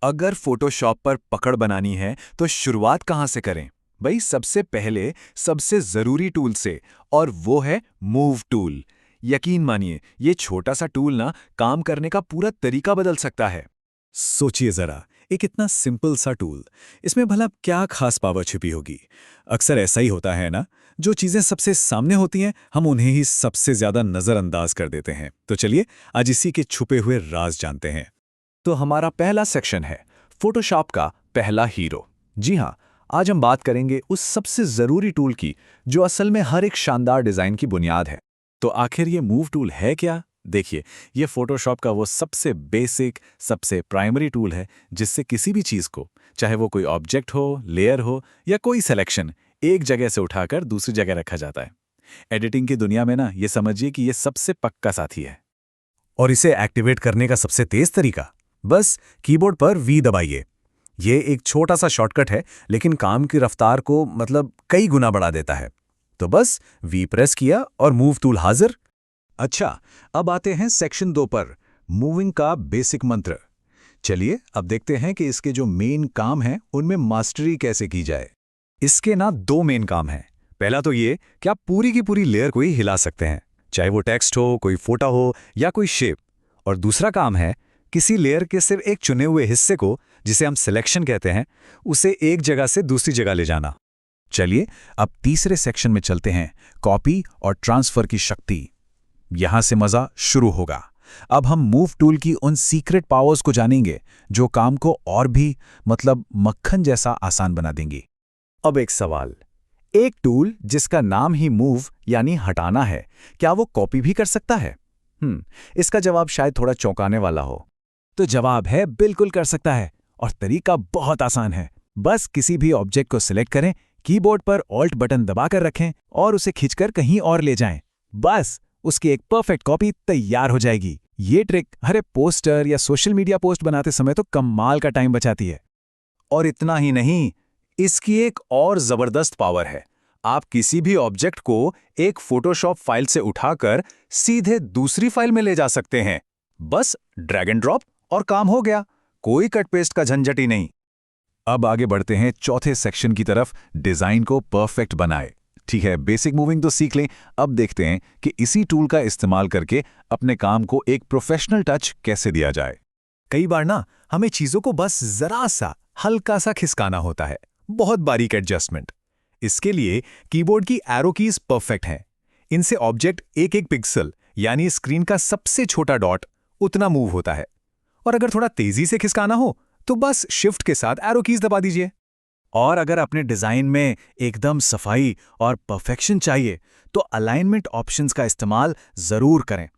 अगर फोटोशॉप पर पकड़ बनानी है तो शुरुआत कहाँ से करें? भाई सबसे पहले सबसे ज़रूरी टूल से, और वो है मूव टूल। यकीन मानिए ये छोटा सा टूल ना काम करने का पूरा तरीका बदल सकता है। सोचिए जरा, एक इतना सिंपल सा टूल, इसमें भला क्या खास पावर छिपी होगी। अक्सर ऐसा ही होता है ना, जो चीजें सबसे सामने होती हैं हम उन्हें ही सबसे ज्यादा नजरअंदाज कर देते हैं। तो चलिए आज इसी के छुपे हुए राज जानते हैं। तो हमारा पहला सेक्शन है फोटोशॉप का पहला हीरो। जी हाँ, आज हम बात करेंगे उस सबसे ज़रूरी टूल की जो असल में हर एक शानदार डिज़ाइन की बुनियाद है। तो आखिर ये मूव टूल है क्या? देखिए, ये फोटोशॉप का वो सबसे बेसिक, सबसे प्राइमरी टूल है जिससे किसी भी चीज को, चाहे वो कोई ऑब्जेक्ट हो, लेयर हो या कोई सिलेक्शन, एक जगह से उठाकर दूसरी जगह रखा जाता है। एडिटिंग की दुनिया में ना, ये समझिए कि ये सबसे पक्का साथी है। और इसे एक्टिवेट करने का सबसे तेज तरीका, बस कीबोर्ड पर वी दबाइए। ये एक छोटा सा शॉर्टकट है, लेकिन काम की रफ्तार को कई गुना बढ़ा देता है। तो बस वी प्रेस किया और मूव टूल हाजिर। अच्छा, अब आते हैं सेक्शन 2 पर, मूविंग का बेसिक मंत्र। चलिए अब देखते हैं कि इसके जो मेन काम हैं उनमें मास्टरी कैसे की जाए। इसके ना दो मेन काम हैं। पहला तो ये कि आप पूरी की पूरी लेयर को ही हिला सकते हैं, चाहे वो टेक्स्ट हो, कोई फोटो हो या कोई शेप। और दूसरा काम है किसी लेयर के सिर्फ एक चुने हुए हिस्से को, जिसे हम सिलेक्शन कहते हैं, उसे एक जगह से दूसरी जगह ले जाना। चलिए अब तीसरे सेक्शन में चलते हैं, कॉपी और ट्रांसफर की शक्ति। यहां से मजा शुरू होगा। अब हम मूव टूल की उन सीक्रेट पावर्स को जानेंगे जो काम को और भी मक्खन जैसा आसान बना देंगी। अब एक सवाल, एक टूल जिसका नाम ही मूव यानी हटाना है, क्या वो कॉपी भी कर सकता है? इसका जवाब शायद थोड़ा चौंकाने वाला हो। तो जवाब है बिल्कुल कर सकता है, और तरीका बहुत आसान है। बस किसी भी ऑब्जेक्ट को सिलेक्ट करें, कीबोर्ड पर ऑल्ट बटन दबाकर रखें और उसे खींचकर कहीं और ले जाएं। बस उसकी एक परफेक्ट कॉपी तैयार हो जाएगी। ये ट्रिक हरे पोस्टर या सोशल मीडिया पोस्ट बनाते समय तो कमाल का टाइम बचाती है। और इतना ही नहीं, इसकी एक और जबरदस्त पावर है। आप किसी भी ऑब्जेक्ट को एक फोटोशॉप फाइल से उठाकर सीधे दूसरी फाइल में ले जा सकते हैं। बस ड्रैग एंड ड्रॉप और काम हो गया, कोई कट पेस्ट का झंझट ही नहीं। अब आगे बढ़ते हैं चौथे सेक्शन की तरफ, डिजाइन को परफेक्ट बनाए। ठीक है, बेसिक मूविंग तो सीख लें, अब देखते हैं कि इसी टूल का इस्तेमाल करके अपने काम को एक प्रोफेशनल टच कैसे दिया जाए। कई बार ना हमें चीजों को बस जरा सा हल्का सा खिसकाना होता है, बहुत बारीक एडजस्टमेंट। इसके लिए कीबोर्ड की एरो कीज परफेक्ट हैं। इनसे ऑब्जेक्ट एक एक पिक्सल यानी स्क्रीन का सबसे छोटा डॉट उतना मूव होता है। और अगर थोड़ा तेजी से खिसकाना हो तो बस शिफ्ट के साथ एरो कीज दबा दीजिए। और अगर अपने डिजाइन में एकदम सफाई और परफेक्शन चाहिए तो अलाइनमेंट ऑप्शंस का इस्तेमाल जरूर करें।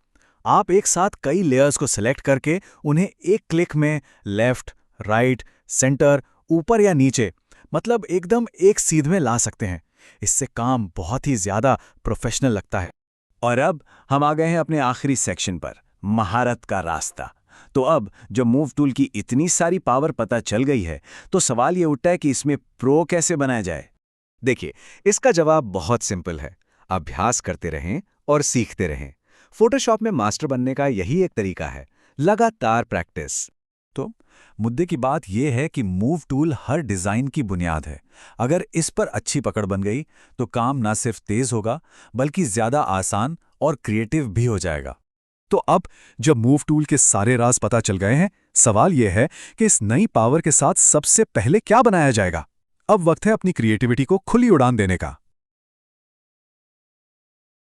आप एक साथ कई लेयर्स को सिलेक्ट करके उन्हें एक क्लिक में लेफ्ट, राइट, सेंटर, ऊपर या नीचे एकदम एक सीध में ला सकते हैं। इससे काम बहुत ही ज्यादा प्रोफेशनल लगता है। और अब हम आ गए हैं अपने आखिरी सेक्शन पर, महारत का रास्ता। तो अब जब मूव टूल की इतनी सारी पावर पता चल गई है तो सवाल ये उठता है कि इसमें प्रो कैसे बनाया जाए। देखिए, इसका जवाब बहुत सिंपल है, अभ्यास करते रहें और सीखते रहें। फोटोशॉप में मास्टर बनने का यही एक तरीका है, लगातार प्रैक्टिस। तो मुद्दे की बात यह है कि मूव टूल हर डिजाइन की बुनियाद है। अगर इस पर अच्छी पकड़ बन गई तो काम ना सिर्फ तेज होगा बल्कि ज्यादा आसान और क्रिएटिव भी हो जाएगा। तो अब जब मूव टूल के सारे राज पता चल गए हैं, सवाल यह है कि इस नई पावर के साथ सबसे पहले क्या बनाया जाएगा। अब वक्त है अपनी क्रिएटिविटी को खुली उड़ान देने का।